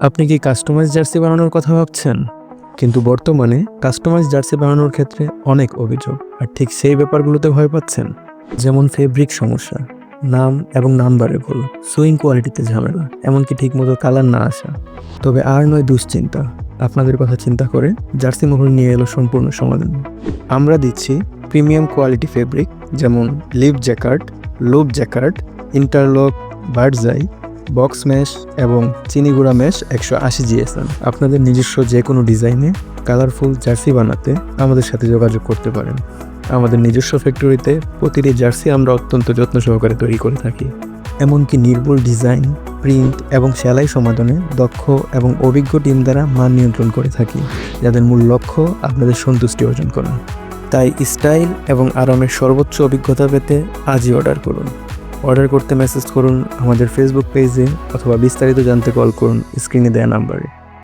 আপনি কি customise jersey বানানোর কথা ভাবছেন? কিন্তু বর্তমানে কাস্টমাইজ জার্সি বানানোর ক্ষেত্রে অনেক অভিযোগ, আর ঠিক সেই ব্যাপারগুলোতে ভয় পাচ্ছেন। যেমন ফেব্রিক সমস্যা, নাম এবং নাম্বারে ভুল, সুইং কোয়ালিটিতে ঝামেলা, এমনকি ঠিকমতো কালার না আসা। তবে আর নয় দুশ্চিন্তা, আপনাদের কথা চিন্তা করে জার্সি মহল নিয়ে এলো সম্পূর্ণ সমাধান। আমরা দিচ্ছি প্রিমিয়াম কোয়ালিটি ফেব্রিক, যেমন live jacquard, loop jacquard, interlock, bird's eye, box mesh এবং চিনিগুড়া ম্যাশ 180 GSM। আপনাদের নিজস্ব যে কোনো ডিজাইনে কালারফুল জার্সি বানাতে আমাদের সাথে যোগাযোগ করতে পারেন। আমাদের নিজস্ব ফ্যাক্টরিতে প্রতিটি জার্সি আমরা অত্যন্ত যত্ন সহকারে তৈরি করে থাকি। এমনকি নির্ভুল ডিজাইন, প্রিন্ট এবং সেলাই সমাধানে দক্ষ এবং অভিজ্ঞ টিম দ্বারা মান নিয়ন্ত্রণ করে থাকি, যাদের মূল লক্ষ্য আপনাদের সন্তুষ্টি অর্জন করা। তাই স্টাইল এবং আরামের সর্বোচ্চ অভিজ্ঞতা পেতে আজই অর্ডার করুন। অর্ডার করতে মেসেজ করুন আমাদের ফেসবুক পেজে, অথবা বিস্তারিত জানতে কল করুন স্ক্রিনে দেওয়া নাম্বারে।